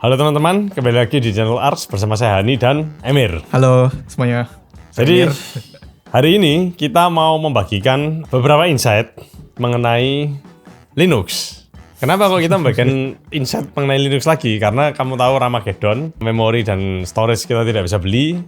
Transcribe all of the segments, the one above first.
Halo teman-teman, kembali lagi di channel Ars bersama saya Hani dan Emir. Halo semuanya. Jadi hari ini kita mau membagikan beberapa insight mengenai Linux. Kenapa kok kita membagikan insight mengenai Linux lagi? Karena kamu tahu Ramageddon, memori dan storage kita tidak bisa beli,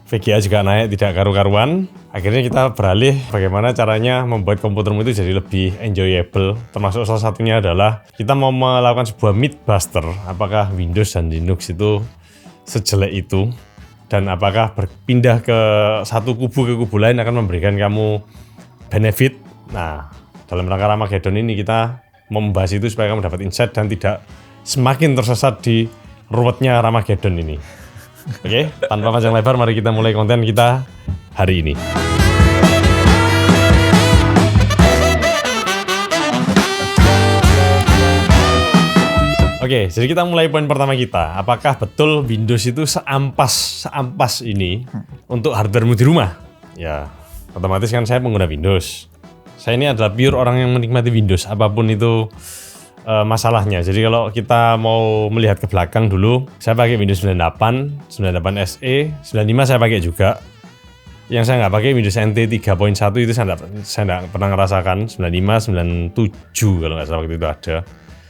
VGA juga naik tidak karu-karuan. Akhirnya kita beralih bagaimana caranya membuat komputermu itu jadi lebih enjoyable. Termasuk salah satunya adalah kita mau melakukan sebuah mythbuster. Apakah Windows dan Linux itu sejelek itu? Dan apakah berpindah ke satu kubu ke kubu lain akan memberikan kamu benefit? Nah, dalam rangka Ramageddon ini kita membahas itu supaya kamu dapat insight dan tidak semakin tersesat di ruwetnya Ramageddon ini. Oke, tanpa panjang lebar, mari kita mulai konten kita hari ini. Oke, jadi kita mulai poin pertama kita. Apakah betul Windows itu seampas ini untuk hardwaremu di rumah? Ya, otomatis kan saya pengguna Windows. Saya ini adalah pure orang yang menikmati Windows, apapun itu masalahnya. Jadi kalau kita mau melihat ke belakang dulu, saya pakai Windows 98, 98 SE, 95 saya pakai juga. Yang saya nggak pakai Windows NT 3.1 itu saya nggak pernah ngerasakan. 95, 97 kalau nggak salah waktu itu ada.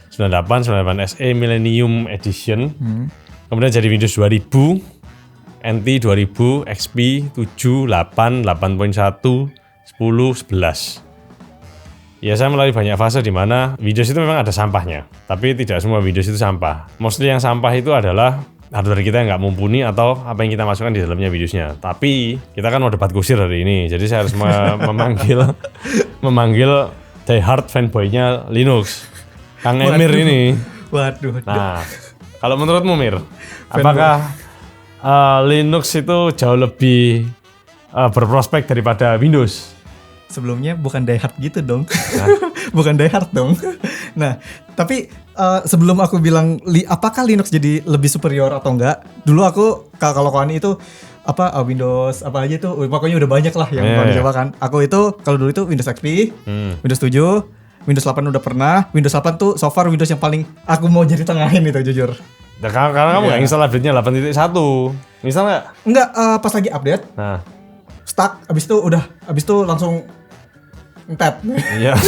98, 98 SE Millennium Edition. Kemudian jadi Windows 2000, NT 2000, XP 7, 8, 8.1, 10, 11. Ya, saya melalui banyak fase di mana Windows itu memang ada sampahnya, tapi tidak semua Windows itu sampah. Mostly yang sampah itu adalah hardware kita yang nggak mumpuni atau apa yang kita masukkan di dalamnya Windowsnya. Tapi kita kan mau debat kusir hari ini, jadi saya harus memanggil diehard fanboy-nya Linux, Kang Emir ini. Waduh. Nah, kalau menurutmu Mir, apakah Linux itu jauh lebih berprospek daripada Windows? Sebelumnya bukan diehard gitu dong. Bukan diehard dong. Nah, tapi sebelum aku bilang apakah Linux jadi lebih superior atau enggak, dulu aku kalau Kani itu Windows apa aja tuh, pokoknya udah banyak lah yang Kani coba kan. Aku itu kalau dulu itu Windows XP, Windows 7, Windows 8 udah pernah. Windows 8 tuh so far Windows yang paling aku mau jadi tengahin itu jujur. Nah, karena kamu nggak install update-nya 8.1. Install nggak? Enggak, pas lagi update. Nah, Stuck, abis itu langsung entet. iya.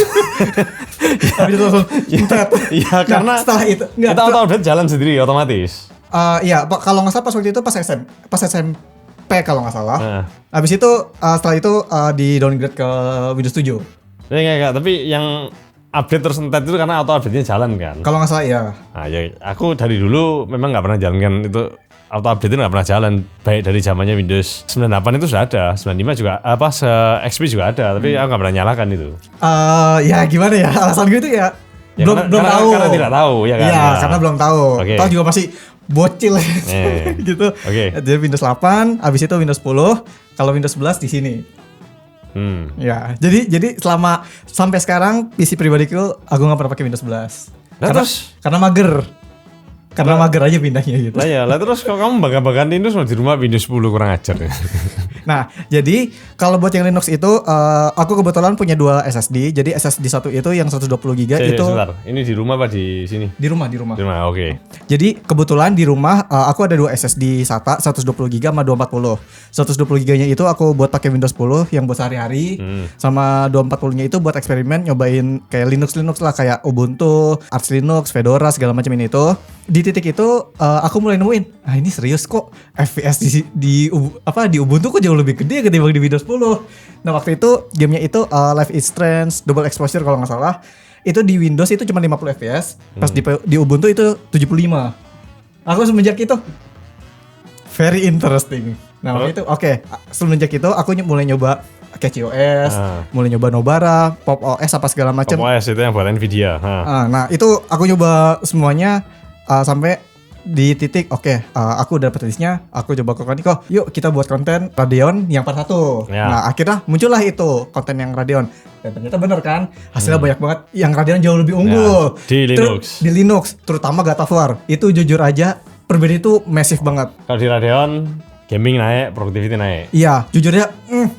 Habis itu langsung entet. Iya, karena setelah itu kita auto-update jalan sendiri otomatis. Iya, kalau nggak salah pas waktu itu pas SMP kalau nggak salah. Nah. Habis itu setelah itu di downgrade ke Windows 7. Enggak, tapi yang update terus entet itu karena auto-update-nya jalan kan. Kalau nggak salah ya. Nah, ya aku dari dulu memang nggak pernah jalankan itu. Auto-update itu nggak pernah jalan, baik dari zamannya Windows 98 itu sudah ada, 95 juga, XP juga ada, tapi aku nggak pernah nyalakan itu. Ya gimana ya, alasan gue itu ya belum tahu. Karena tidak tahu, ya kan? Iya, karena belum tahu. Okay. Tahu juga masih bocil gitu. Okay. Jadi Windows 8, habis itu Windows 10, kalau Windows 11 di sini. Ya, jadi sampai sekarang PC pribadiku aku nggak pernah pakai Windows 11. Karena mager. Karena mager aja pindahnya gitu. Lah terus kalau kamu bangga-banggain Windows di rumah Windows 10 kurang ajar ya. Nah, jadi kalau buat yang Linux itu aku kebetulan punya 2 SSD. Jadi SSD satu itu yang 120 GB itu. Sebentar. Ini di rumah apa di sini? Di rumah. Di rumah, oke. Jadi kebetulan di rumah aku ada 2 SSD SATA 120 GB sama 240. 120 GB-nya itu aku buat pakai Windows 10 yang buat sehari-hari, sama 240-nya itu buat eksperimen nyobain kayak Linux lah, kayak Ubuntu, Arch Linux, Fedora segala macam ini itu. Di titik itu aku mulai nemuin, ini serius kok FPS di Ubuntu kok jauh lebih gede ketimbang di Windows 10. Nah, waktu itu gamenya itu Life is Strange Double Exposure kalau nggak salah. Itu di Windows itu cuma 50 FPS, pas di Ubuntu itu 75. Aku semenjak itu very interesting. Nah, waktu itu semenjak itu aku mulai nyoba CatchOS, mulai nyoba Nobara, Pop OS apa segala macam. Pop OS itu yang buat Nvidia. Nah, itu aku nyoba semuanya sampai di titik aku udah dapat listnya, aku coba kok yuk kita buat konten Radeon yang part 1. Nah, akhirnya muncullah itu konten yang Radeon, dan ternyata bener kan, hasilnya banyak banget yang Radeon jauh lebih unggul di Linux terutama God of War itu jujur aja perbedaan itu massive banget. Kalau di Radeon gaming naik, productivity naik. Iya, jujurnya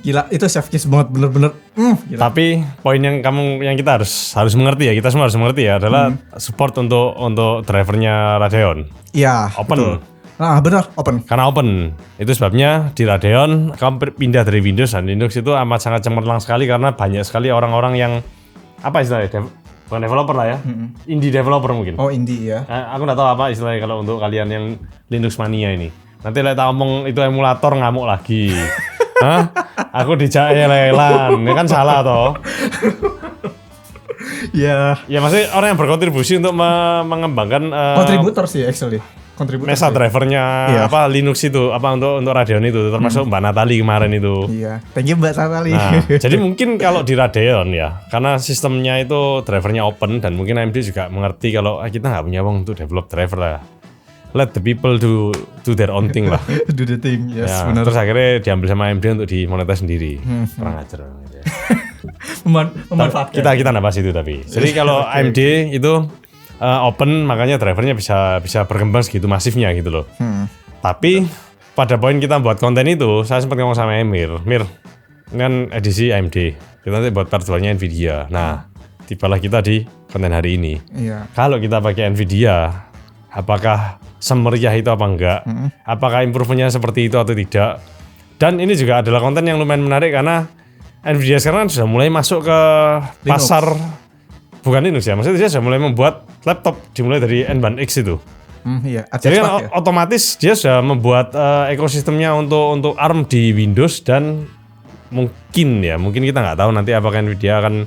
gila itu chef kiss banget bener-bener gila. Tapi poin yang kita harus mengerti ya, kita semua harus mengerti ya adalah support untuk drivernya Radeon. Iya, Open. betul. Nah, benar, open. Karena open. Itu sebabnya di Radeon kamu pindah dari Windows dan Linux itu amat sangat cemerlang sekali karena banyak sekali orang-orang yang apa istilahnya? Bukan developer lah ya. Indie developer mungkin. Oh, indie ya. Aku nggak tahu apa istilahnya kalau untuk kalian yang Linux mania ini. Nanti lihat ngomong itu emulator ngamuk lagi. Hah? Aku dijak lelan. Ini kan salah toh. Iya. Ya maksudnya orang yang berkontribusi untuk mengembangkan Kontributor sih actually. Kontributor. Mesa drivernya apa Linux itu apa untuk Radeon itu termasuk Mbak Natali kemarin itu. Iya. Thank you Mbak Natali. Nah, jadi mungkin kalau di Radeon ya, karena sistemnya itu drivernya open dan mungkin AMD juga mengerti kalau kita nggak punya uang untuk develop driver lah. Let the people do their own thing lah. Do the thing, yes, Ya, benar. terus akhirnya diambil sama AMD untuk dimonetize sendiri. Kurang ajar. Memanfaatkan. Kita nggak bahas itu tapi. Jadi kalau AMD itu open makanya drivernya bisa berkembang segitu masifnya gitu loh. Tapi pada poin kita buat konten itu saya sempat ngomong sama Mir, ini kan edisi AMD. Kita nanti buat part 2-nya Nvidia. Nah, tibalah kita di konten hari ini. Iya. Kalau kita pakai Nvidia, apakah semeriah itu apa enggak? Apakah improve-nya seperti itu atau tidak? Dan ini juga adalah konten yang lumayan menarik karena Nvidia sekarang kan sudah mulai masuk ke pasar bukan Linux ya, maksudnya dia sudah mulai membuat laptop dimulai dari N-Band X itu. Iya. Jadi kan otomatis dia sudah membuat ekosistemnya untuk ARM di Windows dan mungkin kita nggak tahu nanti apakah Nvidia akan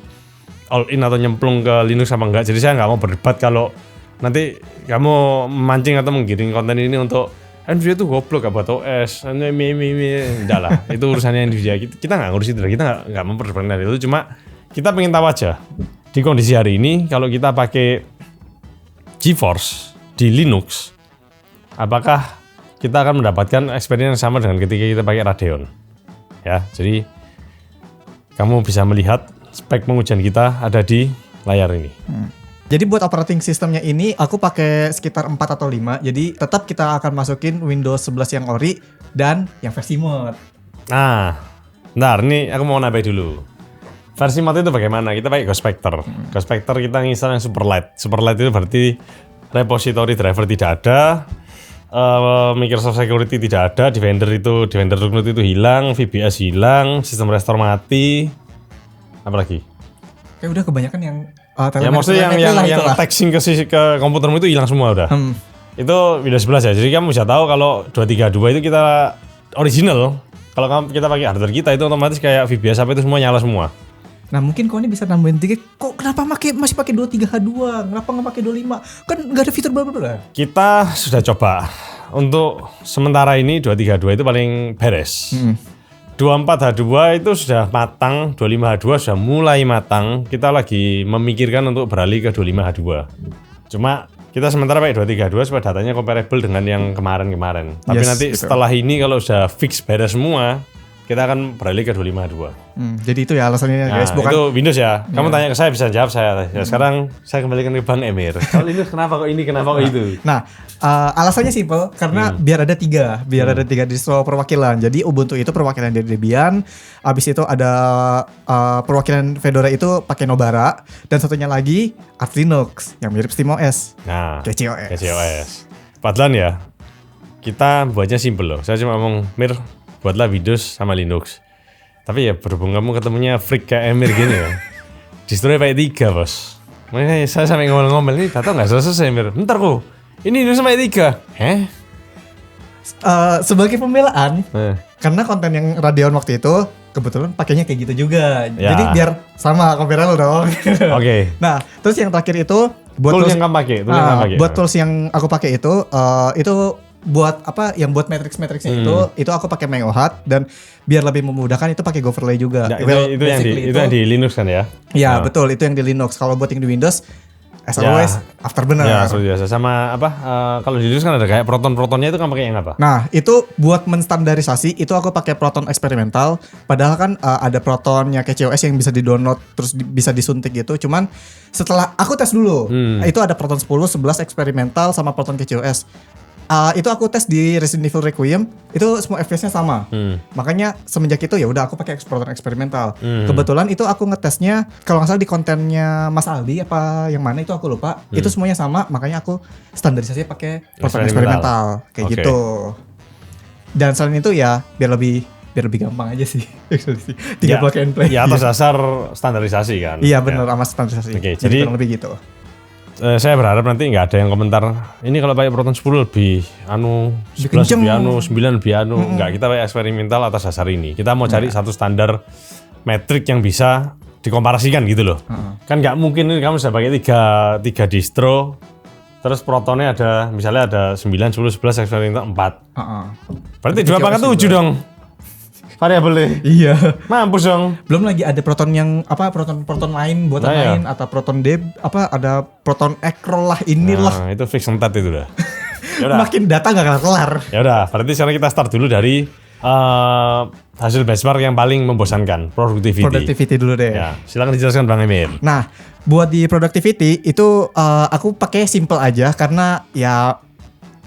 all in atau nyemplung ke Linux apa enggak. Jadi saya nggak mau berdebat kalau nanti kamu memancing atau menggiring konten ini untuk Nvidia tuh goblok gak buat OS, enggak lah, itu urusannya Nvidia. Kita nggak ngurus itu, kita nggak memperdebatkan itu. Cuma kita pengen tahu aja di kondisi hari ini kalau kita pakai GeForce di Linux, apakah kita akan mendapatkan experience yang sama dengan ketika kita pakai Radeon? Ya, jadi kamu bisa melihat spek pengujian kita ada di layar ini. Jadi buat operating sistemnya ini aku pakai sekitar 4 atau 5. Jadi tetap kita akan masukin Windows 11 yang ori dan yang versi mod. Nah, bentar, ini aku mau nambah dulu. Versi mod itu bagaimana? Kita pakai Ghost Spectre. Ghost Spectre kita install yang Superlight. Superlight itu berarti repository driver tidak ada, Microsoft Security tidak ada, Defender Root itu hilang, VBS hilang, sistem restore mati, apa lagi? Kayak udah kebanyakan yang Ya maksudnya yang texting ke komputermu itu hilang semua udah. Itu Windows 11 ya. Jadi kamu bisa tahu kalau 232 itu kita original. Kalau kita pakai hardware kita itu otomatis kayak VBS apa itu semua nyala semua. Nah mungkin kau ini bisa nambahin dikit. Kok kenapa masih pakai 23H2? Kenapa nggak pakai 25? Kan nggak ada fitur bla. Kita sudah coba. Untuk sementara ini 232 itu paling beres. 24H2 itu sudah matang, 25H2 sudah mulai matang. Kita lagi memikirkan untuk beralih ke 25H2. Cuma kita sementara pakai 232 supaya datanya comparable dengan yang kemarin-kemarin. Tapi nanti setelah ini kalau sudah fix beres semua, kita akan beralih ke 25H2. Jadi itu ya alasannya guys, bukan itu Windows ya. Kamu tanya ke saya bisa jawab saya. Ya, sekarang saya kembalikan ke Bang Emir. Kalau Linux kenapa kok ini, kenapa kok itu? Nah, alasannya simple karena biar ada tiga distro perwakilan. Jadi Ubuntu itu perwakilan dari Debian, abis itu ada perwakilan Fedora itu pakai Nobara, dan satunya lagi Arch Linux yang mirip SteamOS. Nah, KCOS. Padahal ya, kita buatnya simple loh. Saya cuma ngomong, Mir, buatlah Windows sama Linux. Tapi ya berhubung kamu ketemunya freak kayak Emir gini ya, distronya pakai 3 bos. Makanya saya sampai ngomel-ngomel ini data nggak selesai Emir. Bentar kok, ini Windows pakai 3. Sebagai pembelaan, karena konten yang Radeon waktu itu kebetulan pakainya kayak gitu juga. Ya. Jadi biar sama comparable dong. Oke. Nah, terus yang terakhir itu buat tools yang kamu pakai, buat tools yang aku pakai itu buat apa yang buat matrix-matrixnya itu aku pakai Mayohat, dan biar lebih memudahkan itu pakai Goverlay juga. Nah, itu yang di Linux kan ya? Iya, betul, itu yang di Linux. Kalau buat yang di Windows as always after benar. Ya, seperti biasa. Sama apa kalau di Linux kan ada kayak Protonnya itu kan pakai yang apa? Nah, itu buat menstandarisasi itu aku pakai Proton eksperimental. Padahal kan ada Protonnya KCOS yang bisa di-download terus bisa disuntik gitu. Cuman setelah aku tes dulu, itu ada Proton 10, 11 eksperimental sama Proton KCOS. Itu aku tes di Resident Evil Requiem, itu semua FPS-nya sama. Makanya semenjak itu ya udah aku pakai explorer eksperimental. Kebetulan itu aku ngetesnya kalau nggak salah di kontennya Mas Aldi apa yang mana itu aku lupa. Itu semuanya sama, makanya aku standarisasi pakai eksperimental kayak gitu. Dan selain itu ya biar lebih gampang aja sih. Tinggal plug and play. Ya atas dasar standarisasi kan. Iya benar, sama standarisasi. Oke, jadi kurang lebih gitu. Saya berharap nanti nggak ada yang komentar ini kalau pakai Proton 10 lebih 11 lebih 9 lebih nggak, kita pakai eksperimental atas dasar ini. Kita mau cari satu standar metrik yang bisa dikomparasikan gitu loh. Kan nggak mungkin kamu sudah pakai tiga distro terus Protonnya ada misalnya ada 9, 10, 11 eksperimental 4. Berarti 2 pangkat 7 dong. Variabelnya. Iya. Mampus dong. Belum lagi ada proton yang proton lain buatan lain atau proton ada proton ekrol lah inilah. Nah, itu fix entat itu udah. Makin data gak kelar. Ya udah, berarti sekarang kita start dulu dari hasil benchmark yang paling membosankan, productivity dulu deh. Ya, silakan dijelaskan Bang Emil. Nah, buat di productivity itu aku pakai simple aja karena ya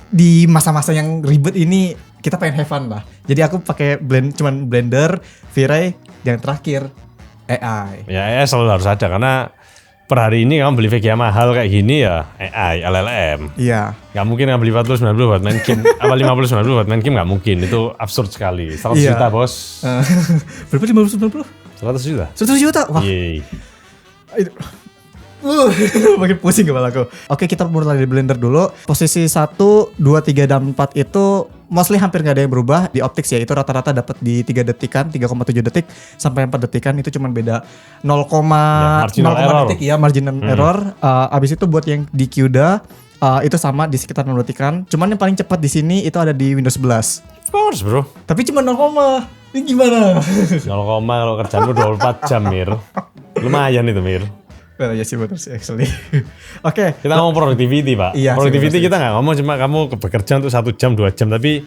di masa-masa yang ribet ini kita pengen have fun lah. Jadi aku pakai cuman Blender, V-Ray, yang terakhir AI. Ya AI selalu harus ada karena per hari ini kamu beli VGA mahal kayak gini ya AI, LLM. Iya. Gak mungkin kamu beli 40-90 buat main game. Apa 50-90 buat main game gak mungkin. Itu absurd sekali. 100 juta bos. Berapa 50-90? 100 juta. 100 juta? Wah. Yeay. Makin pusing kepala aku. Oke, kita mulai dari Blender dulu. Posisi 1, 2, 3, dan 4 itu mostly hampir gak ada yang berubah. Di optics ya itu rata-rata dapat di 3 detikan, 3,7 detik sampai 4 detikan, itu cuma beda 0,0 detik ya, marginal error. Abis itu buat yang di CUDA itu sama di sekitar 0 detikan. Cuman yang paling cepat di sini itu ada di Windows 11. Of course bro. Tapi cuma 0, ini gimana? 0, kalau kerjaanmu 24 jam Mir. Lumayan itu Mir. Ya sih betul sih actually. Oke. Kita ngomong productivity Pak. Iya, productivity kita nggak ngomong cuma kamu bekerja untuk 1 jam 2 jam, tapi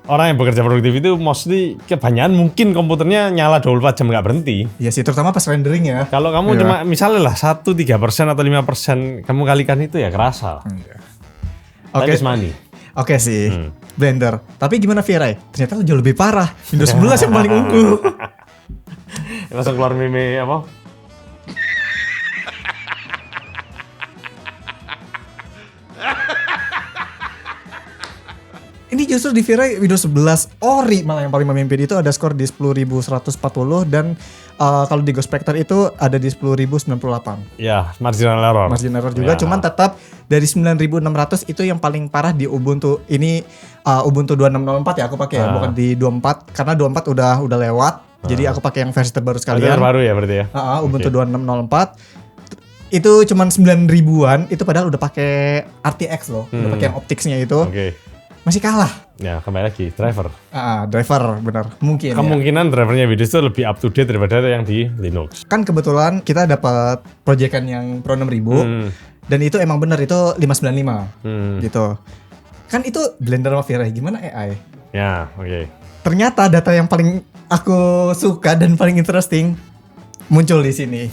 orang yang bekerja produktif itu mostly kebanyakan mungkin komputernya nyala 24 jam nggak berhenti. Iya sih, terutama pas rendering ya. Kalau kamu cuma misalnya lah 1-3% atau 5% kamu kalikan itu ya kerasa. Oke. Oke sih. Blender. Tapi gimana V-Ray? Ternyata jauh lebih parah. Windows 11 yang paling unggul. Langsung keluar meme apa? Ini justru di V-Ray Windows 11 ori malah yang paling memimpin, itu ada skor di 10.140 dan kalau di Ghost Spectre itu ada di 10.098. Ya, marginal error. Marginal error juga, cuman tetap dari 9.600 itu yang paling parah di Ubuntu. Ini Ubuntu 2604 ya aku pakai ya, bukan di 24 karena 24 udah lewat. Jadi aku pakai yang versi terbaru sekalian. Terbaru ya berarti ya. Ubuntu 2604. Itu cuman 9.000-an, itu padahal udah pakai RTX loh, udah pakai yang opticsnya itu. Masih kalah. Ya, kembali lagi driver. Driver benar. Mungkin kemungkinan drivernya Windows itu lebih up to date daripada yang di Linux. Kan kebetulan kita dapat proyekan yang Pro 6000 dan itu emang benar itu 595 gitu. Kan itu Blender sama V-Ray, gimana AI? Ya, oke. Ternyata data yang paling aku suka dan paling interesting muncul di sini.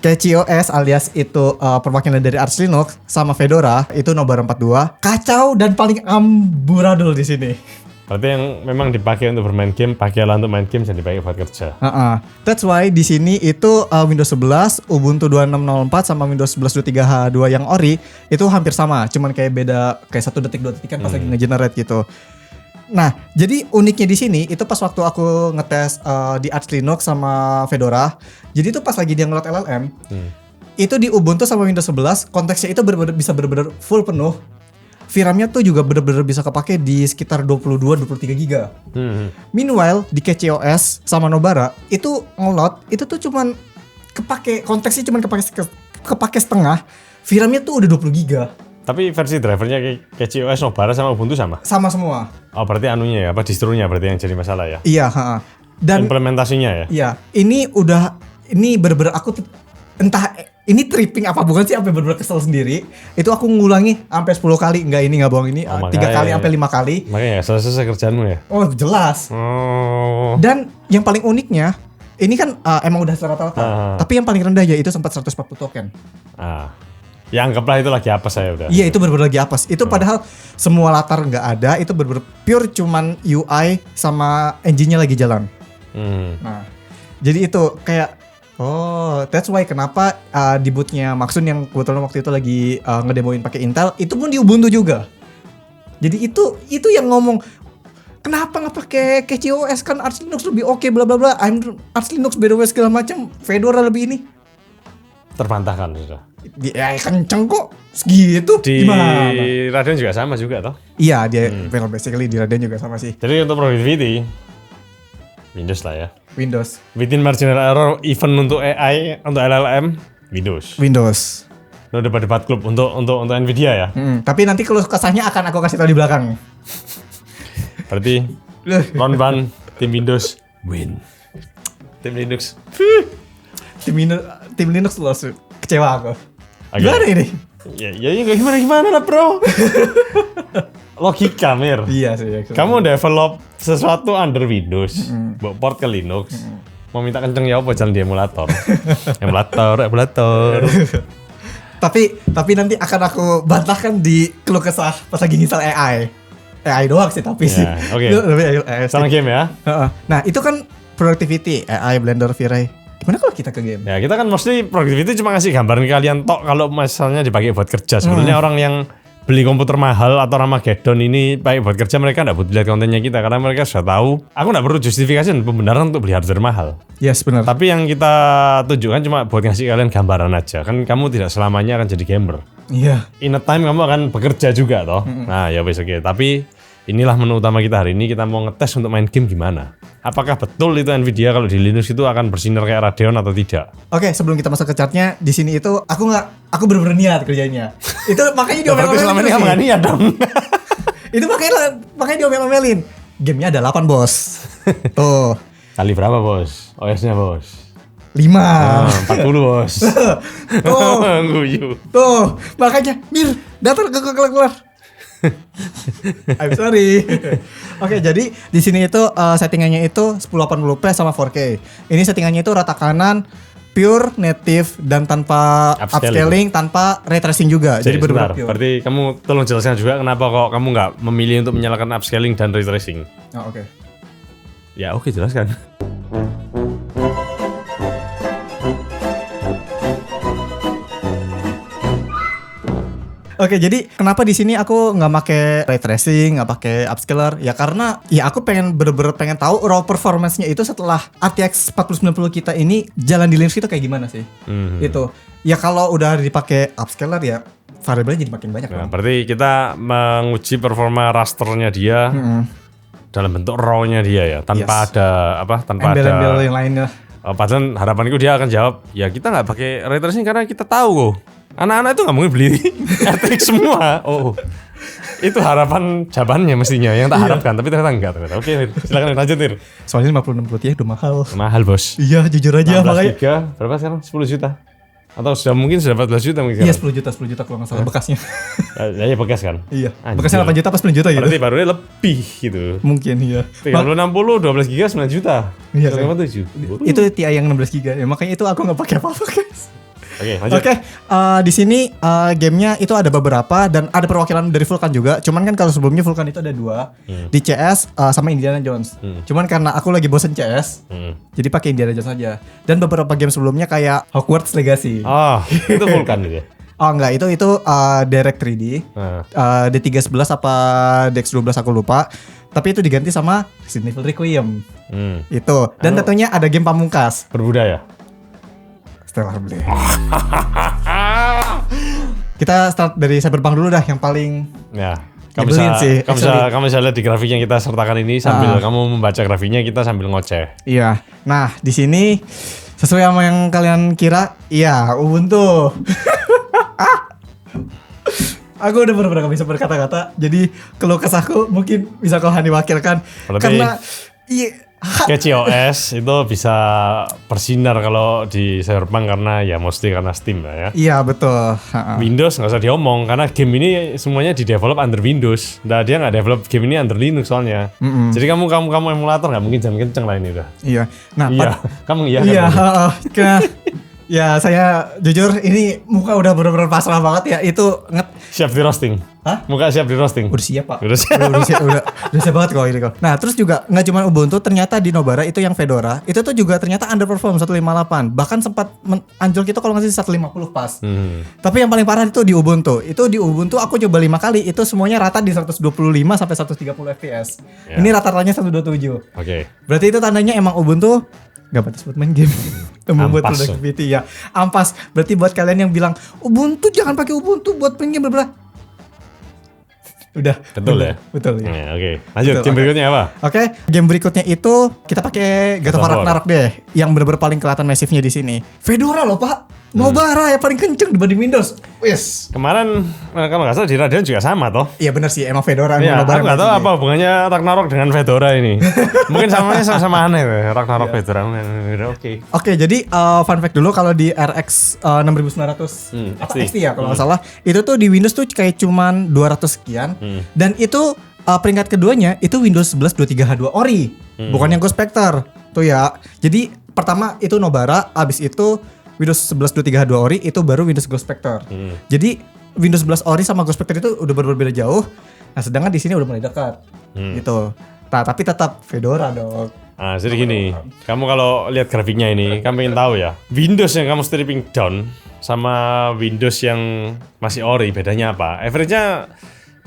KCOS alias itu perwakilan dari Arch Linux sama Fedora itu Nobar 42 kacau dan paling amburadul di sini. Berarti yang memang dipakai untuk bermain game, pakailah untuk main game, jadi dipakai buat kerja. That's why di sini itu Windows 11, Ubuntu 2604 sama Windows 11 23H2 yang ori itu hampir sama, cuman kayak beda kayak 1 detik 2 detik kan pas lagi nge-generate gitu. Nah, jadi uniknya di sini itu pas waktu aku ngetes di Arch Linux sama Fedora. Jadi itu pas lagi dia ngeload LLM, itu di Ubuntu sama Windows 11 konteksnya itu bisa bener-bener full penuh. VRAM-nya tuh juga bener-bener bisa kepake di sekitar 22-23 giga. Meanwhile di KCOS sama Nobara itu ngeload itu tuh cuman kepake konteksnya cuman kepake setengah. VRAM-nya tuh udah 20 giga. Tapi versi drivernya KCOS Nobara sama Ubuntu sama? Sama semua. Oh berarti anunya ya, apa distronya berarti yang jadi masalah ya? Iya, dan implementasinya ya? Iya, ini bener-bener aku entah ini tripping apa bukan sih, sampai bener-bener kesel sendiri. Itu aku ngulangi sampai 10 kali, enggak bohong ini, 3 kali sampai 5 kali. Makanya selesai kerjaanmu ya? Oh jelas. Dan yang paling uniknya, ini kan emang udah rata-rata, tapi yang paling rendah ya itu sempat 140 token. Ya anggaplah itu lagi apa saya udah. Iya, itu bener-bener lagi apes. Itu padahal semua latar nggak ada, itu bener-bener pure cuman UI sama engine-nya lagi jalan. Nah, jadi itu kayak that's why kenapa di bootnya Maxun yang kebetulan waktu itu lagi ngedemoin pakai Intel, itu pun di Ubuntu juga. Jadi itu yang ngomong kenapa nggak pakai Catchy OS, kan Arch Linux lebih oke bla bla bla. Arch Linux by the way segala macam, Fedora lebih ini. Terbantahkan sudah. Kenceng kok segitu. Di Gimana? Radeon juga sama juga toh. Iya, dia basically di Radeon juga sama sih. Jadi untuk productivity Windows lah ya. Windows. Within marginal error even untuk AI, untuk LLM Windows. Lo debat-debat klub untuk Nvidia ya. Tapi nanti kalau kesahnya akan aku kasih tahu di belakang. Berarti round one tim Windows win. Tim Linux. Tim Linux loh, kecewa aku. Okay. Gimana ini? Ya gimana lah bro. Logika Mir. Iya sih. Kamu develop sesuatu under Windows, bawa port ke Linux, mau minta kenceng ya apa jalan di emulator. emulator. Tapi nanti akan aku bantahkan di keluh kesah pas lagi nginstal AI doang sih tapi sih. Oke. Sama game ya. Nah itu kan productivity, AI, Blender, V-Ray. Gimana kalau kita ke game? Ya kita kan mostly productivity cuma ngasih gambaran ke kalian tok kalau misalnya dipakai buat kerja. Sebenarnya orang yang beli komputer mahal atau Armageddon ini pakai buat kerja, mereka nggak butuh lihat kontennya kita karena mereka sudah tahu. Aku nggak perlu justifikasi dan pembenaran untuk beli hardware mahal. Yes, benar. Tapi yang kita tunjukkan cuma buat ngasih kalian gambaran aja. Kan kamu tidak selamanya akan jadi gamer. Iya. In a time kamu akan bekerja juga toh. Nah ya wes oke. Tapi inilah menu utama kita hari ini. Kita mau ngetes untuk main game gimana. Apakah betul itu Nvidia kalau di Linux itu akan bersinar kayak Radeon atau tidak? Oke, sebelum kita masuk ke chartnya, di sini itu aku bener-bener niat kerjanya. Itu makanya diomelin. Berarti selama ini kamu nggak niat dong. Itu makanya diomelin. Gamenya ada 8 bos. Tuh. Kali berapa bos? OS-nya bos? 5. 40 bos. Tuh. Guyu. Tuh. Makanya Mir, datang ke kelar. I'm sorry. Oke, jadi di sini itu settingannya itu 1080p sama 4K. Ini settingannya itu rata kanan, pure native dan tanpa upscaling, tanpa ray tracing juga. Jadi benar-benar pure. Berarti kamu tolong jelaskan juga kenapa kok kamu nggak memilih untuk menyalakan upscaling dan ray tracing. Oke. Ya oke, jelaskan. Oke, jadi kenapa di sini aku nggak pakai ray tracing, nggak pakai upscaler? Ya karena ya aku bener-bener pengen tahu raw performance-nya itu setelah RTX 4090 kita ini jalan di Linux itu kayak gimana sih? Itu. Ya kalau udah dipakai upscaler ya variabelnya jadi makin banyak. Nah, berarti kita menguji performa rasternya dia dalam bentuk raw-nya dia ya, tanpa ada apa? Tanpa embel-embel yang lainnya. Padahal harapanku dia akan jawab, ya kita nggak pakai ray tracing karena kita tahu kok. Anak-anak itu nggak mungkin beli RTX semua. Oh, itu harapan jawabannya mestinya yang tak harapkan, tapi ternyata enggak. Ternyata. Oke, silakan lanjut Tir. Soalnya 5060 Ti udah mahal. Mahal bos. Iya, jujur aja 16 makanya. giga, berapa sekarang? 10 juta? Atau sudah 14 juta mungkin? Iya 10 juta kalau nggak salah bekasnya. Ya bekas kan? Iya. Anjir. Bekasnya 8 juta pas 10 juta gitu. Berarti barunya lebih gitu. Mungkin iya. 3060 12 giga 9 juta. Iya. 7. Itu Ti yang 16 giga. Ya makanya itu aku nggak pakai apa-apa guys. Oke, lanjut. Oke, di sini gamenya itu ada beberapa dan ada perwakilan dari Vulkan juga. Cuman kan kalau sebelumnya Vulkan itu ada 2 di CS sama Indiana Jones. Cuman karena aku lagi bosen CS, jadi pakai Indiana Jones aja. Dan beberapa game sebelumnya kayak Hogwarts Legacy. Oh, itu Vulkan gitu ya. Oh enggak, itu Direct 3D. D311 apa DX12 aku lupa. Tapi itu diganti sama Resident Evil Requiem. Itu. Dan tentunya ada game pamungkas. Berbudaya. Stellar Blade. Kita start dari Cyberpunk dulu dah yang paling ya. Kamu bisa lihat di grafik yang kita sertakan ini sambil kamu membaca grafiknya, kita sambil ngoceh. Iya. Nah, di sini sesuai sama yang kalian kira, iya Ubuntu. Aku udah bener-bener gak bisa berkata-kata, jadi keluh kesahku mungkin bisa kau Hani wakilkan. Karena Catchy OS itu bisa bersinar kalau di Cyberpunk karena ya mostly karena Steam lah ya. Iya betul. Windows nggak usah diomong karena game ini semuanya di develop under Windows. Nah dia nggak develop game ini under Linux soalnya. Jadi kamu emulator nggak mungkin jalan kenceng lah ini udah. Iya. Nah iya kamu iya. Iya. Ya saya jujur ini muka udah bener-bener pasrah banget ya. Itu Siap di roasting. Hah? Muka siap di roasting. Udah siap pak. Udah siap. Udah siap banget kok ini kok. Nah terus juga nggak cuma Ubuntu, ternyata di Nobara itu yang Fedora itu tuh juga ternyata underperform 158. Bahkan sempat anjlok itu kalau nggak sih 150 pas. Tapi yang paling parah itu di Ubuntu. Itu di Ubuntu aku coba 5 kali itu semuanya rata di 125 sampai 130 fps. Ya. Ini rata-ratanya 127. Oke. Berarti itu tandanya emang Ubuntu gak batas buat main game. Membuat Ampas. productivity ya. Ampas. Berarti buat kalian yang bilang Ubuntu jangan pakai Ubuntu buat main game bla. Udah. Betul ya? Betul ya. Ya, oke. Lanjut, Betul, game oke. berikutnya apa? Oke, game berikutnya itu kita pakai God of War Ragnarok deh, yang bener-bener paling kelihatan masifnya di sini. Fedora loh pak, Nobara ya paling kenceng dibanding Windows. Wis. Kemarin kalau nggak salah di Radeon juga sama toh. Iya bener sih, emang Fedora Iya, emang Nobara. aku nggak tahu masih apa hubungannya Ragnarok dengan Fedora ini. Mungkin samanya sama-sama aneh Ragnarok Fedora. Oke. Oke, jadi fun fact dulu kalau di RX 6900 apa XT. XT ya kalau nggak salah, itu tuh di Windows tuh kayak cuman 200 sekian dan itu peringkat keduanya itu Windows 11 23H2 Ori, bukan yang Ghost Spectre tuh ya. Jadi pertama itu Nobara, abis itu Windows 11 23H2 Ori, itu baru Windows Ghost Spectre. Jadi Windows 11 Ori sama Ghost Spectre itu udah berbeda jauh. Nah, sedangkan di sini udah mulai dekat. Gitu. Nah, tapi tetap Fedora dong. Nah, jadi gini, kamu kalau lihat grafiknya ini, kamu pengen tahu ya, Windows yang kamu stripping down sama Windows yang masih ori, bedanya apa? Average-nya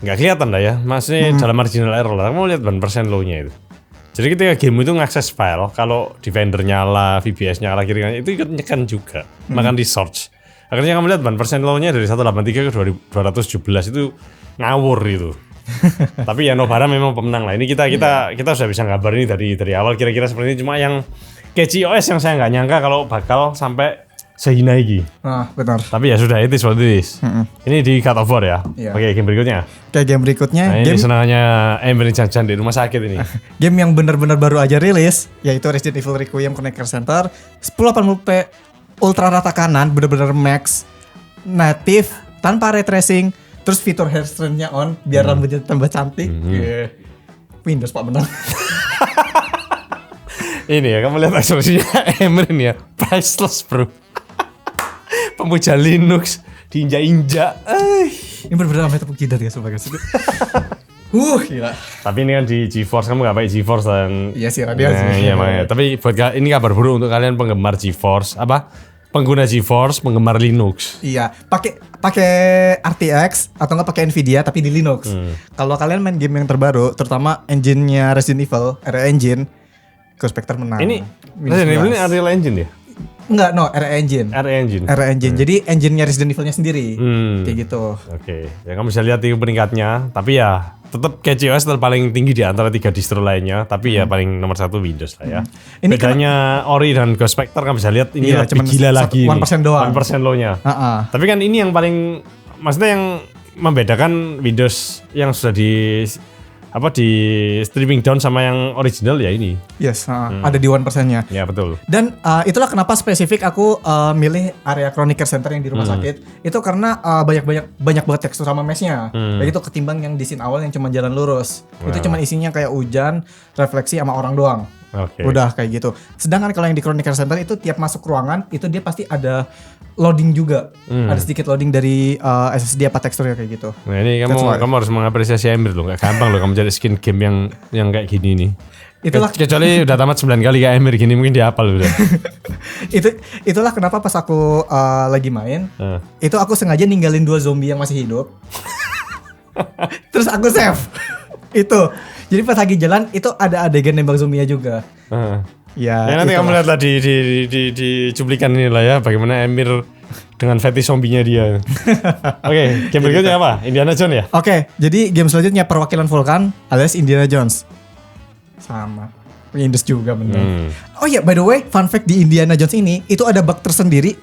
nggak kelihatan lah ya, maksudnya dalam marginal error lah, kamu lihat 1% low-nya itu. Jadi ketika game itu ngakses file, kalau Defender nyala, VBS nyala kiri kanan, itu ikut nyekan juga, makan di search. Akhirnya kamu lihat 1% low-nya dari 183 ke 217 itu ngawur itu. Tapi ya Nobara memang pemenang lah. Ini kita sudah bisa gambar ini dari awal kira-kira seperti ini. Cuma yang catchy OS yang saya nggak nyangka kalau bakal sampai sehina ini. Nah, benar. Tapi ya sudah, itu seperti ini. Ini di God of War ya. Iya. Oke, game berikutnya. Kayak game berikutnya, Nah, ini game senangannya Ember Janjan di rumah sakit ini. game yang benar-benar baru aja rilis, yaitu Resident Evil Requiem Connect Care Center 1080p ultra rata kanan, benar-benar max, native, tanpa ray tracing, terus fitur hair strand-nya on biar rambutnya tambah cantik. Yeah. Windows pak menang. Ini ya, kamu lihat resolusinya Ember ini ya, priceless bro. Pemuja Linux diinjak-injak. Ini benar-benar sampai tepuk jidat ya sobat guys. Gila. Tapi ini kan di GeForce, kamu gak pakai GeForce dan Iya sih, Radeon sih. Iya makanya. Tapi buat ini kabar buruk untuk kalian penggemar GeForce, pengguna GeForce, penggemar Linux. Iya, pakai RTX atau nggak pakai Nvidia tapi di Linux. Kalau kalian main game yang terbaru, terutama engine-nya Resident Evil, RE Engine, Ghost Spectre menang. Ini Windows Resident Evil 11. ini Unreal Engine ya? Enggak, RE Engine. RE Engine. RE Engine. Jadi engine-nya Resident Evil-nya sendiri. Kayak gitu. Oke, ya kamu bisa lihat di peringkatnya. Tapi ya tetap catchy OS paling tinggi di antara 3 distro lainnya. Tapi ya paling nomor 1 Windows lah ya. Ini bedanya Ori dan Ghost Spectre kamu bisa lihat ini Iya, lebih cuman gila lagi. 1% doang. 1% low-nya. Tapi kan ini yang paling, maksudnya yang membedakan Windows yang sudah di streaming down sama yang original ya ini. Yes, ada di 1%-nya. Ya betul. Dan itulah kenapa spesifik aku milih area Chronic Care Center yang di rumah sakit. Itu karena banyak banget tekstur sama mesh-nya. Begitu ketimbang yang di scene awal yang cuma jalan lurus. Itu cuma isinya kayak hujan, refleksi sama orang doang. Oke. Udah kayak gitu. Sedangkan kalau yang di Chronic Care Center itu tiap masuk ruangan itu dia pasti ada loading juga. Ada sedikit loading dari SSD apa teksturnya kayak gitu. Nah ini That's why. kamu harus mengapresiasi Ember loh. Gak gampang loh kamu cari skin game yang kayak gini nih. Itulah Kecuali udah tamat 9 kali kayak Ember gini mungkin dia hafal udah. itulah kenapa pas aku lagi main, Nah. itu aku sengaja ninggalin 2 zombie yang masih hidup. Terus aku save. Itu. Jadi pas lagi jalan itu ada adegan nembak zombie-nya juga. Ya Nanti kamu itulah. lihat lah di cuplikan ini lah ya bagaimana Ember dengan fetish zombinya dia. Oke, game berikutnya apa? Indiana Jones ya? Oke, jadi game selanjutnya perwakilan Vulkan alias Indiana Jones. Sama. Windows juga bener. Oh iya, by the way, fun fact di Indiana Jones ini itu ada bug tersendiri.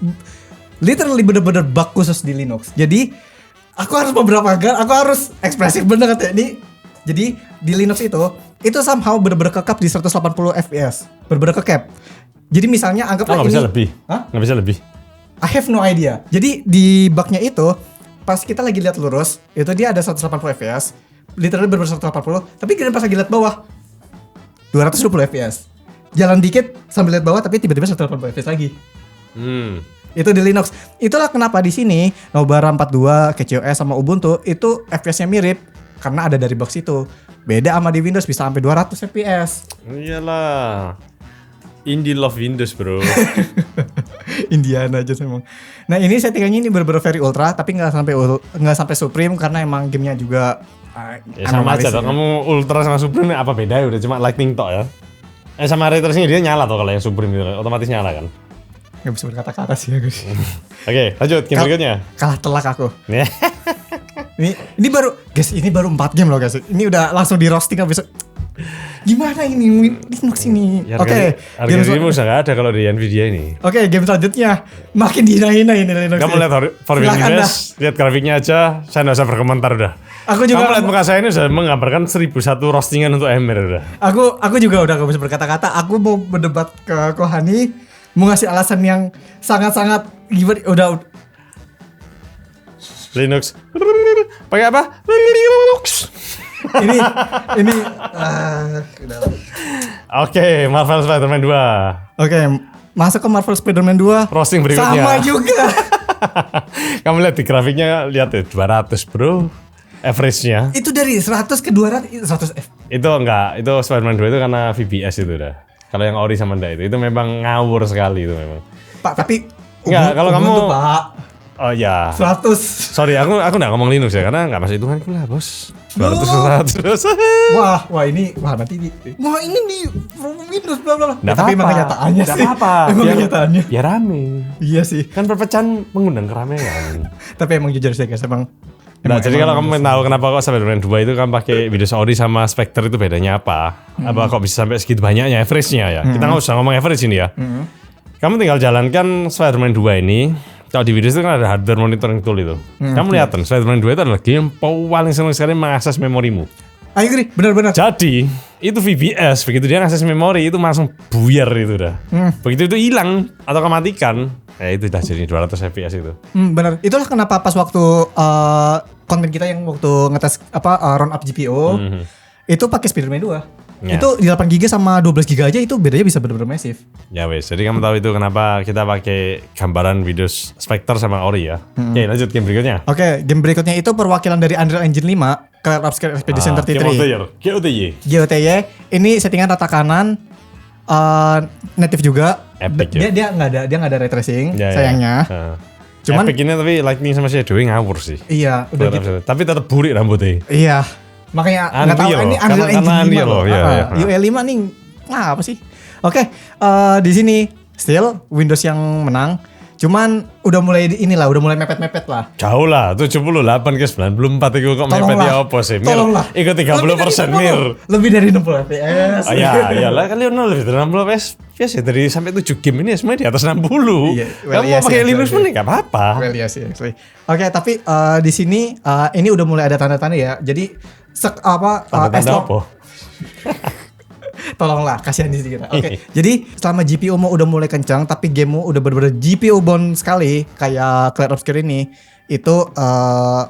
Literally bener-bener bug khusus di Linux. Jadi aku harus aku harus ekspresif bener katanya ini. Jadi di Linux itu somehow bener-bener kekap di 180 fps. Bener-bener kekap. Jadi misalnya anggaplah Nggak ini. bisa lebih. Hah? Nggak bisa lebih. I have no idea. Jadi di bugnya itu pas kita lagi lihat lurus itu dia ada 180 fps, literally bener-bener 180. Tapi kita pas lagi lihat bawah 220 fps. Jalan dikit sambil lihat bawah tapi tiba-tiba 180 fps lagi. Itu di Linux. Itulah kenapa di sini Nobara 42, KCOS sama Ubuntu itu FPS-nya mirip karena ada dari box itu. Beda sama di Windows bisa sampai 200 FPS. Iyalah. Indie love Windows, bro. Indiana aja emang. Nah, ini settingannya ini bener-bener very ultra tapi nggak sampai supreme karena emang gamenya juga Ya sama aja, kamu ultra sama supreme apa beda ya? Udah cuma lightning tok ya. Sama ray tracing dia nyala tuh kalau yang supreme itu otomatis nyala kan. Gak bisa berkata-kata sih ya guys. Oke, lanjut game berikutnya. Kalah telak aku. ini baru guys, ini baru 4 game loh guys. Ini udah langsung di roasting habis. Gimana ini Linux ini? Oke, game ini usah gak ada kalau di Nvidia ini. Oke, game selanjutnya makin dihina-hina ini Linux. Kamu lihat Forbidden West, lihat grafiknya aja, saya nggak usah berkomentar udah. Aku juga. Kamu lihat muka saya ini sudah menggambarkan 1001 roastingan untuk Emir udah. Aku juga udah gak bisa berkata-kata. Aku mau berdebat ke Kohani, mau ngasih alasan yang sangat-sangat gimana? Udah. Linux. Pakai apa? ini Oke, Marvel Spider-Man 2. Oke, masuk ke Marvel Spider-Man 2. Roasting berikutnya. Sama juga. Kamu lihat di grafiknya, lihat ya 200 bro. Average-nya. Itu dari 100 ke 200 100 F. Itu enggak, itu Spider-Man 2 itu karena VBS itu udah. Kalau yang ori sama ndak itu memang ngawur sekali itu memang. Pak, tapi enggak, kalau kamu tuh, Pak. Oh ya. 100. Sorry, aku enggak ngomong Linux ya karena enggak masuk hitunganku lah, Bos. 200. Wah, ini nanti ini di Windows bla bla bla. Tapi emang kenyataannya sih. apa-apa. Emang kenyataannya. Ya rame. Iya sih. Kan perpecahan mengundang keramaian. Tapi emang jujur sih guys, emang. Nah, jadi kalau kamu tahu kenapa kok Spider-Man 2 itu kan pakai Windows Ori sama Spectre itu bedanya apa? Apa kok bisa sampai segitu banyaknya average-nya ya? Kita nggak usah ngomong average ini ya. Kamu tinggal jalankan Spider-Man 2 ini. Kalau di Windows itu kan ada hardware monitoring tool itu. Kamu lihat kan, Spider-Man 2 itu adalah game paling senang sekali mengakses memorimu. I agree, benar-benar. Jadi, itu VBS, begitu dia ngakses memori itu langsung buyar itu udah. Begitu itu hilang atau kematikan, itu udah jadi 200 FPS itu. Benar. Itulah kenapa pas waktu konten kita yang waktu ngetes round up GPU itu pakai Spider-Man 2. Ya. Itu di 8 GB sama 12 GB aja itu bedanya bisa benar-benar massive. Ya wes, jadi kamu tahu itu kenapa kita pakai gambaran Windows Spectre sama Ori ya. Oke, lanjut game berikutnya. Oke, game berikutnya itu perwakilan dari Unreal Engine 5, Clear Obscure Expedition 33. GOTY. Ini settingan rata kanan, native juga. Epic ya. Dia nggak ada ray tracing, sayangnya. Ya. Cuman Epic ini tapi Lightning sama Shadow ngawur sih. Iya, udah gitu. Tapi tetap burik rambutnya. Iya. Makanya nggak tahu ini Unreal Engine 5 loh. UE5 nih apa sih? Oke, di sini still Windows yang menang. Cuman udah mulai mepet-mepet lah. Jauh lah, 78 ke 94 itu kok mepet ya apa sih? Tolonglah. Ikut 30% Mir. Lebih dari 60 FPS. Oh ya, iyalah kalian lebih dari 60 FPS ya dari sampai 7 game ini semuanya di atas 60. Iya, kamu mau pakai Linux pun enggak apa-apa. Well, iya sih actually. Oke, tapi di sini ini udah mulai ada tanda-tanda ya. Jadi tanda-tanda apa? Tolonglah kasihan di sedikit. Oke. Jadi selama GPU udah mulai kencang tapi gamemu udah bener-bener GPU bound sekali kayak Clear Obscure ini itu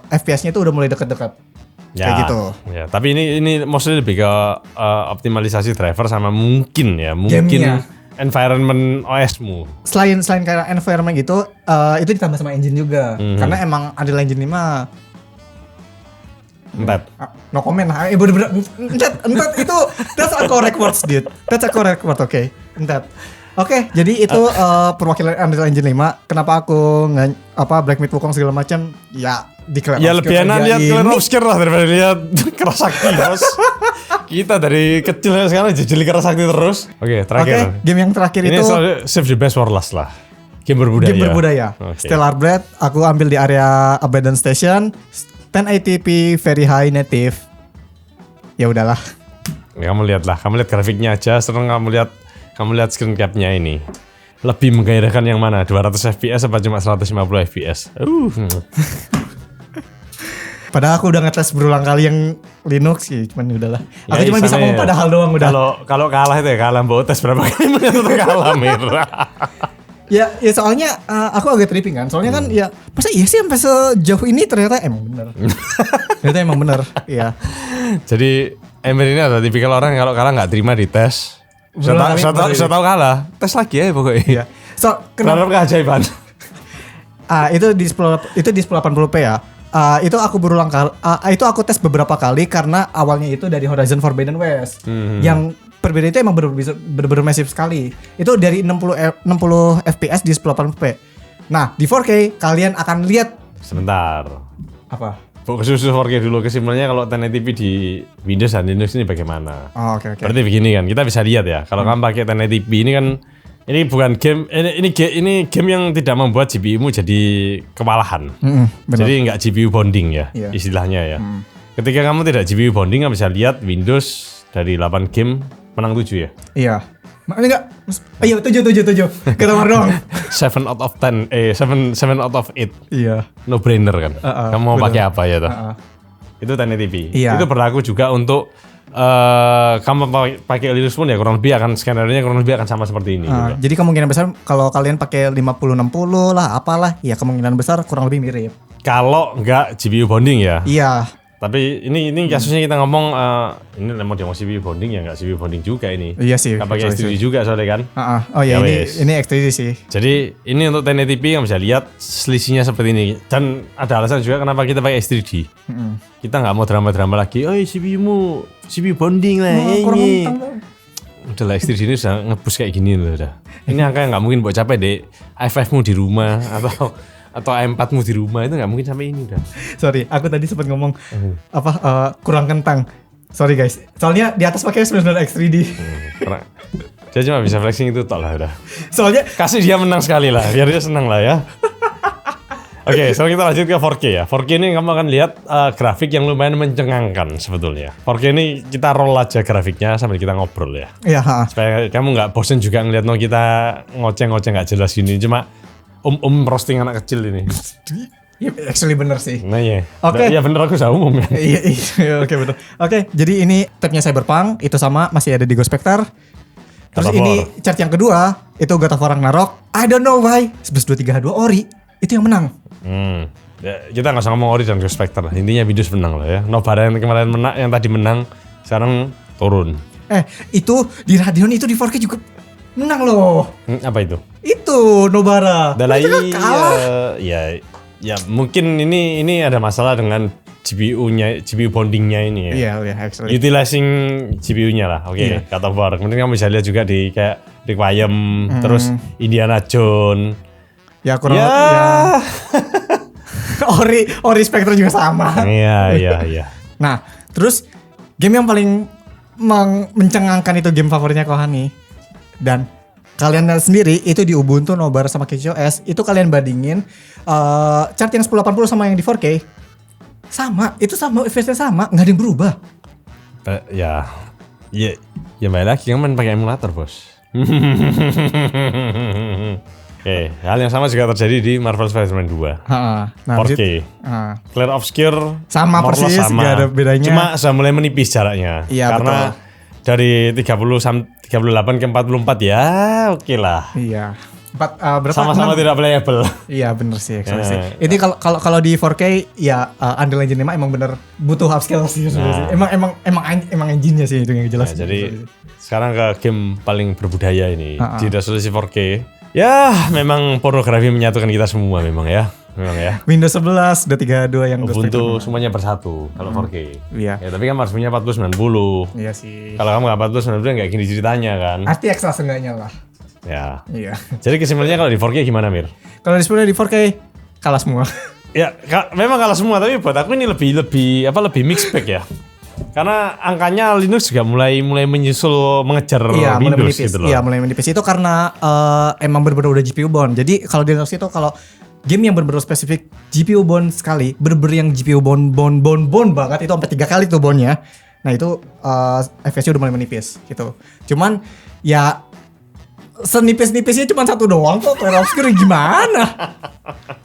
FPS-nya itu udah mulai dekat-dekat. Ya, kayak gitu. Ya, tapi ini mostly lebih ke optimalisasi driver sama mungkin Gamenya. environment OS-mu. Selain kayak environment gitu, itu ditambah sama engine juga. Karena emang Unreal Engine 5 Entat. no comment. Bener-bener entat itu that's a correct words dude. That's a correct word, oke. Entat. Oke, jadi itu perwakilan Unreal Engine 5. Kenapa aku Black Myth Wukong segala macam? Ya di Clear Ya Obscure lebih enak lihat Clear Obscure lah daripada lihat Kerasakti, Bos. Kita dari kecil sekarang jejeli Kerasakti terus. Oke, terakhir. Oke, game yang terakhir ini itu save the best for last lah. Game berbudaya. Okay. Stellar Blade aku ambil di area Abandoned Station. 1080p very high native. Ya udahlah. Ya, kamu lihat grafiknya aja. Sekarang kamu lihat screen cap-nya ini. Lebih menggairahkan yang mana? 200 FPS apa cuma 150 FPS? Padahal aku udah ngetes berulang kali yang Linux sih, cuman udahlah. Aku cuma bisa ngomong padahal doang udah. Kalau kalah itu ya kalah mbok tes berapa kali menurut kalah Mir. Ya soalnya aku agak tripping kan. Soalnya kan ya masa iya sih sampai sejauh ini ternyata emang bener. Ternyata emang bener. Iya. Jadi Emir ini ada tipikal orang kalau kalah nggak terima di tes. Saya tahu kalah. Tes lagi ya pokoknya. Iya. So kenapa keajaiban? Itu di 1080p ya. Itu aku berulang kali, itu aku tes beberapa kali karena awalnya itu dari Horizon Forbidden West. Yang perbedaan itu emang bener-bener masif sekali. Itu dari 60 fps di 1080p. Nah, di 4K kalian akan lihat Sebentar. apa? Khusus 4K dulu, kesimpulannya kalau 1080p di Windows dan Linux ini bagaimana? Oh, oke. Berarti begini kan, kita bisa lihat ya. Kalau kamu pakai 1080p ini kan, ini bukan game, ini game yang tidak membuat GPU-mu jadi kewalahan. Benar. Jadi nggak GPU bonding ya, Iya. istilahnya ya. Ketika kamu tidak GPU bonding, kamu bisa lihat Windows dari 8 game menang 7 ya. Iya. Makanya enggak. Iya, 7. Kita nomor dong. 7 out of 10, 7 out of 8. Iya. No brainer kan. Kamu mau betul. pakai apa ya toh? Itu 1080p. Iya. Itu berlaku juga untuk kamu pakai Linux pun ya kurang lebih akan skenario-nya kurang lebih akan sama seperti ini. juga. Jadi kemungkinan besar kalau kalian pakai 5060 lah apalah, ya kemungkinan besar kurang lebih mirip. Kalau nggak GPU bonding ya. Iya. Tapi ini kasusnya kita ngomong ini mau diomong CPU bonding ya nggak CPU bonding juga ini. Iya sih. Nggak pakai S3 juga soalnya kan. Oh ya, Ya wes. ini X3 sih. Jadi ini untuk 1080p kamu bisa lihat selisihnya seperti ini. Dan ada alasan juga kenapa kita pakai S3D. Kita nggak mau drama-drama lagi. Oh CPU bonding lah. Kurang ini. kentang. Udah lah S3D ini sudah ngebus kayak gini loh udah. Ini angka yang nggak mungkin buat capek deh. i5-mu di rumah atau i4-mu di rumah itu nggak mungkin sampai ini udah. Sorry, aku tadi sempat ngomong kurang kentang. Sorry guys. Soalnya di atas pakai 99 X3D. Karena dia cuma bisa flexing itu tok lah udah. Soalnya Kasih dia menang sekali lah, biar dia senang lah ya. Oke, sekarang kita lanjut ke 4K ya. 4K ini kamu akan lihat grafik yang lumayan mencengangkan sebetulnya. 4K ini kita roll aja grafiknya sambil kita ngobrol ya. ya, Supaya kamu nggak bosen juga ngeliat kita ngoceh-ngoceh nggak jelas gini. Cuma roasting anak kecil ini. ya actually bener sih. Nah ya. Oke. Ya bener aku sudah umum ya. Iya, oke betul. Oke, jadi ini tabnya Cyberpunk itu sama masih ada di Ghost Spectre. Terus God of ini chart yang kedua itu God of War Ragnarok. I don't know why 1123 Ori itu yang menang. Ya, kita nggak usah ngomong Ori dan Ghost Spectre. Intinya Windows menang lah ya. Nobara yang kemarin menang, yang tadi menang, sekarang turun. Itu di Radeon itu di 4K juga menang loh. Apa itu? Itu Nobara. Dalai Itu kan kalah. ya mungkin ini ada masalah dengan GPU bondingnya ini ya. Iya, actually. Utilizing GPU-nya lah. Oke, Iya. God of War. Kemudian kamu bisa lihat juga di kayak Requiem, terus Indiana Jones. Ya kurang Ya. Ori Spectre juga sama. Iya. Nah, terus game yang paling mencengangkan itu game favoritnya Kohani. Dan kalian lihat sendiri itu di Ubuntu, Nobara sama KCOS itu kalian bandingin chart yang 1080 sama yang di 4K. Sama, itu sama FPS-nya sama, nggak ada yang berubah. Ya baik lagi kan main pakai emulator, Bos. Oke, hal yang sama juga terjadi di Marvel Spider-Man 2. Nah, 4K. Clear Obscure Sama more or less persis, nggak ada bedanya. Cuma sudah mulai menipis jaraknya. Iya, karena dari 38 ke 44 ya oke lah. Iya. Berapa? Sama-sama 6? tidak playable. Iya bener sih, Ini kalau di 4K ya Unreal Engine 5 emang bener butuh upscale sih sebenarnya. Emang engine-nya sih itu yang jelas. Nah, jadi sekarang ke game paling berbudaya ini di resolusi 4K. Ya, memang pornografi menyatukan kita semua memang ya. Windows 11 udah 32 yang Ubuntu semuanya bersatu kalau 4K. Iya. Ya, tapi kan harus punya 4090. Iya sih. Kalau kamu nggak 4090 nggak gini ceritanya kan. RTX lah seenggaknya lah. Ya. Iya. Jadi kesimpulannya kalau di 4K gimana, Mir? Kalau di 4K kalah semua. Ya, memang kalah semua, tapi buat aku ini lebih mixed bag ya. Karena angkanya Linux juga mulai menyusul mengejar Iya, mulai Windows menipis. gitu loh. Iya, mulai menipis itu karena emang bener-bener udah GPU bond. Jadi kalau di Linux itu kalau game yang bener-bener spesifik GPU bond sekali, bener-bener yang GPU bond banget itu sampai 3 kali tuh bondnya. Nah itu FPS-nya udah mulai menipis gitu. Cuman ya senipis-nipisnya cuma satu doang kok. Clear Obscure gimana?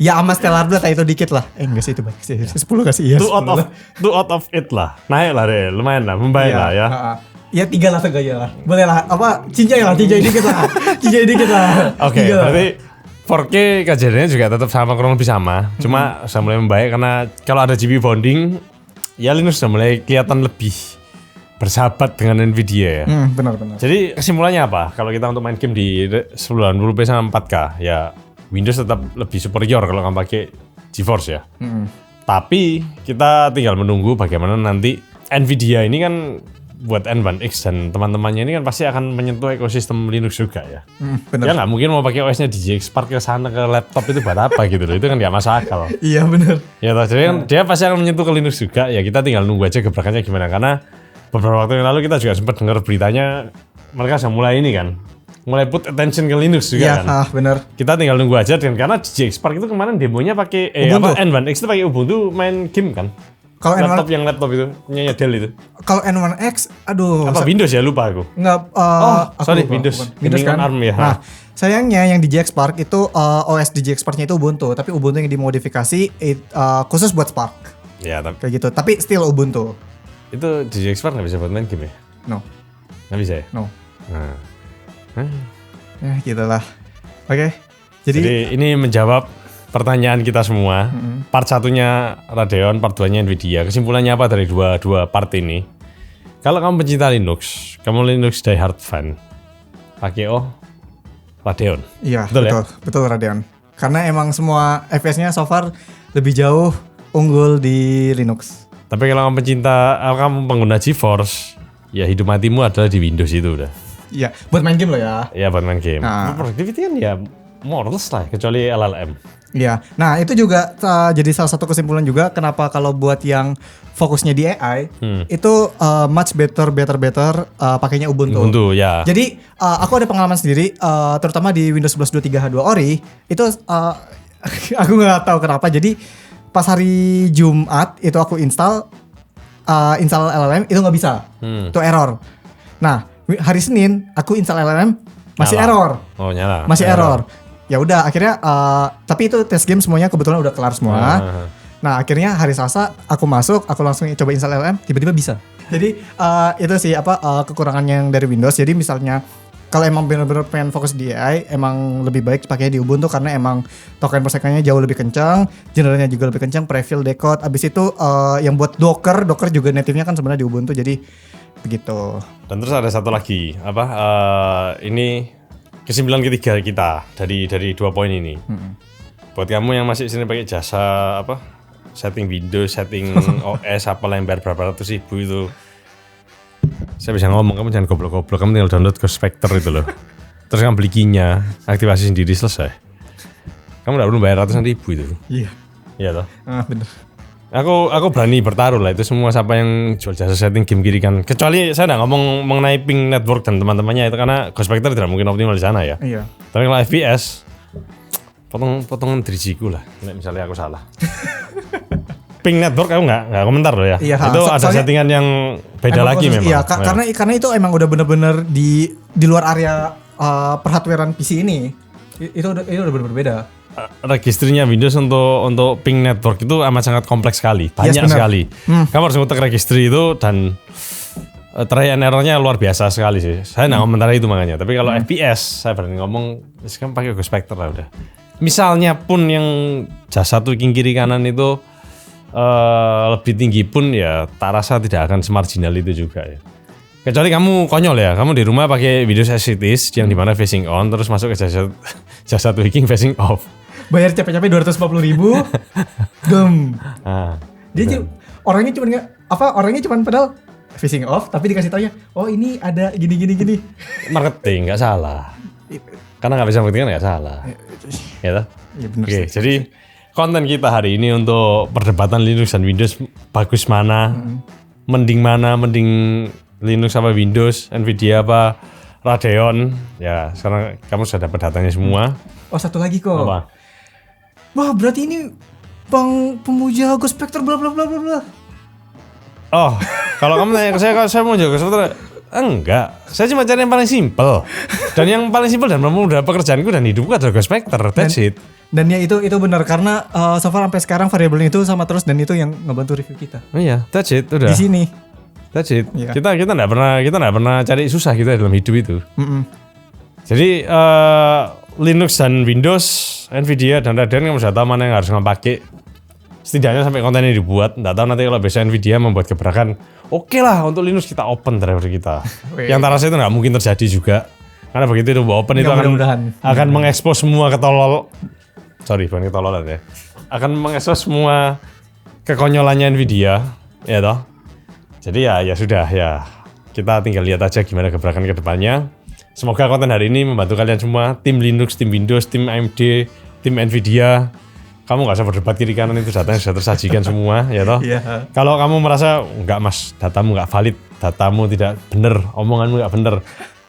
Ya sama Stellar Blade itu dikit lah. Enggak sih itu baik sih. 10 kasih iya. 2 out of 8 lah. Naik lah deh, lumayan lah, membaik lah ya. Ya 3 lah seenggaknya lah. Boleh lah. Cincai dikit lah. Cincai dikit lah. Oke, 3 lah. berarti 4K kejadiannya juga tetap sama, kurang lebih sama. Cuma sudah mulai membaik karena kalau ada GPU bonding, ya Linux sudah mulai kelihatan lebih bersahabat dengan Nvidia ya. Benar. Jadi kesimpulannya apa? Kalau kita untuk main game di 1080p sama 4K, ya Windows tetap lebih superior kalau kamu pakai GeForce ya. Tapi kita tinggal menunggu bagaimana nanti Nvidia ini kan buat N1X dan teman-temannya ini kan pasti akan menyentuh ekosistem Linux juga ya. Bener. Ya nggak mungkin mau pakai OS-nya DJI Spark ke sana ke laptop itu buat apa gitu loh. Itu kan nggak masuk akal. Iya bener. Ya toh, jadi kan dia pasti akan menyentuh ke Linux juga. Ya kita tinggal nunggu aja gebrakannya gimana, karena beberapa waktu yang lalu kita juga sempat dengar beritanya mereka sudah mulai ini kan, mulai put attention ke Linux juga kan. Bener. Kita tinggal nunggu aja, dan karena DJI Spark itu kemarin demonya pakai N1X itu pakai Ubuntu main game kan. Kalau laptop itu punya Dell itu. Kalau N1X, aduh. Apa Windows ya, lupa aku. Enggak. Sorry, lupa, Windows. Windows kan. ARM ya. Nah, sayangnya yang DJI Spark itu OS DJI Spark-nya itu Ubuntu, tapi Ubuntu yang dimodifikasi khusus buat Spark. Ya, tapi Kayak gitu. Tapi still Ubuntu. itu DJI Spark nggak bisa buat main game ya? No. Nggak bisa ya? No. Nah. Ya, gitulah. Oke. Jadi ini menjawab pertanyaan kita semua. Part satunya Radeon, part 2-nya Nvidia. Kesimpulannya apa dari dua part ini? Kalau kamu pencinta Linux, kamu Linux diehard fan, pakai Radeon. iya, Betul ya? betul Radeon. Karena emang semua FPS-nya so far lebih jauh unggul di Linux. Tapi kalau kamu pengguna GeForce, ya hidup matimu adalah di Windows itu udah. Iya, buat main game loh ya. Ya buat main game. Nah. Productivity kan ya more or less lah, kecuali LLM. Iya. Nah, itu juga jadi salah satu kesimpulan juga kenapa kalau buat yang fokusnya di AI itu much better pakainya Ubuntu. Ubuntu ya. Jadi aku ada pengalaman sendiri terutama di Windows 11 2.3 H2 Ori itu aku nggak tahu kenapa. Jadi pas hari Jumat itu aku install LLM itu nggak bisa. Itu error. Nah, hari Senin aku install LLM masih Nyala. error. Oh, nyala. Masih error. Ya udah akhirnya tapi itu tes game semuanya kebetulan udah kelar semua. Nah, akhirnya hari Selasa aku masuk, aku langsung coba install LLM, tiba-tiba bisa. Jadi itu sih kekurangan yang dari Windows. Jadi misalnya kalau emang benar-benar pengen fokus di AI, emang lebih baik pakai di Ubuntu karena emang token persekannya jauh lebih kencang, generalnya juga lebih kencang, prefill, decode. Abis itu yang buat Docker juga native-nya kan sebenarnya di Ubuntu, jadi begitu. Dan terus ada satu lagi, ini kesimpulan ketiga kita dari 2 poin ini. Buat kamu yang masih sini pakai jasa setting Windows, setting OS apalah yang bayar berapa ratus ribu itu, saya bisa ngomong, kamu jangan goblok-goblok, kamu tinggal download Ghost Spectre itu loh. Terus kamu beli keynya, aktivasi sendiri, selesai. Kamu nggak perlu bayar ratusan ribu itu. Iya. Iya toh. Bener. Aku berani bertaruh lah itu semua siapa yang jual jasa setting game kiri kan. Kecuali saya nggak ngomong mengenai ping network dan teman-temannya itu, karena Ghost Spectre tidak mungkin optimal di sana ya. Iya. Tapi kalau FPS, potongan drijiku lah. Misalnya aku salah. Ping network aku nggak komentar loh ya. Iya, itu ada settingan yang beda lagi khusus, memang. Iya, karena itu emang udah bener-bener di luar area perhardwarean PC ini. Itu udah bener-bener beda. Registrinya Windows untuk ping network itu amat sangat kompleks sekali, banyak sekali. Kamu harus ngutek registry itu dan try and errornya luar biasa sekali sih. Saya nggak komentar itu makanya. Tapi kalau FPS saya berani ngomong, sekarang pakai Ghost Spectre lah udah. Misalnya pun yang jasa tweaking kiri kanan itu lebih tinggi pun ya, tak rasa tidak akan semarginal itu juga ya. Kecuali kamu konyol ya, kamu di rumah pakai Windows as it is yang dimana facing on, terus masuk ke jasa tweaking facing off. Bayar capek-capek 250.000, gem. Dia orangnya cuma padahal facing off, tapi dikasih taunya, oh ini ada gini. Marketing, nggak salah. Karena nggak bisa membuktikan nggak salah. Ya toh? Iya benar. Oke, jadi konten kita hari ini untuk perdebatan Linux dan Windows bagus mana, mending Linux apa Windows, Nvidia apa Radeon. Ya, sekarang kamu sudah dapat datanya semua. Oh, satu lagi kok. Apa? Wah, berarti ini pemuja Ghost Spectre bla bla bla bla bla. Oh, kalau kamu tanya ke saya mau jago sebenarnya. Enggak, saya cuma cari yang paling simpel. Dan yang paling simpel dan memudahkan pekerjaanku dan hidupku adalah Ghost Spectre. That's it. Dan ya itu benar karena so far sampai sekarang variabel itu sama terus, dan itu yang ngebantu review kita. Oh iya, that's it, udah. Di sini. That's it. Yeah. Kita nggak pernah cari susah kita dalam hidup itu. Jadi Linux dan Windows, Nvidia dan Radeon kamu sudah tahu mana yang harus kamu pakai. Setidaknya sampai konten ini dibuat. Nggak tahu nanti kalau besok Nvidia membuat gebrakan, oke lah untuk Linux kita open driver kita. Yang rasa itu nggak mungkin terjadi juga. Karena begitu itu open itu akan mengekspos semua ketolol sorry bukan ketololan ya, akan mengekspos semua kekonyolannya Nvidia, ya toh. Jadi ya sudah ya, kita tinggal lihat aja gimana gebrakan ke depannya. Semoga konten hari ini membantu kalian semua, tim Linux, tim Windows, tim AMD, tim Nvidia. Kamu nggak usah berdebat kiri kanan, itu datanya sudah tersajikan semua, ya toh. Iya. Kalau kamu merasa enggak mas, datamu nggak valid, datamu tidak benar, omonganmu nggak benar,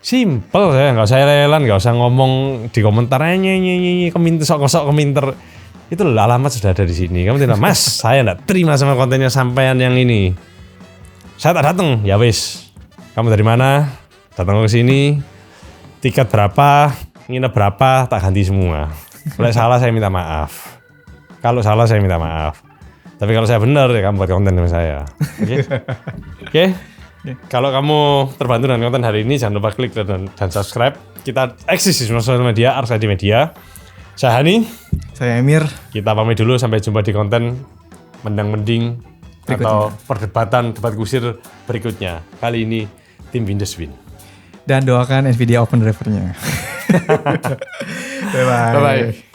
simple ya, nggak usah lelan, nggak usah ngomong di komentar keminter, sok keminter. Itu alamat sudah ada di sini. Kamu tidak, mas, saya nggak terima sama kontennya sampean yang ini. Saya tak datang, ya wis. Kamu dari mana? Datang ke sini. Tiket berapa? Nginep berapa? Tak ganti semua. Kalau salah saya minta maaf. Kalau salah saya minta maaf. Tapi kalau saya benar ya kamu buat konten sama saya. Oke? Oke? Kalau kamu terbantu dengan konten hari ini, jangan lupa klik dan subscribe. Kita eksis di sosial media, Arksadi Media. Saya Hani. Saya Emir. Kita pamit dulu, sampai jumpa di konten mendang-mending atau perdebatan debat kusir berikutnya. Kali ini tim Windows win. Dan doakan Nvidia Open Driver-nya. Bye-bye. Bye-bye.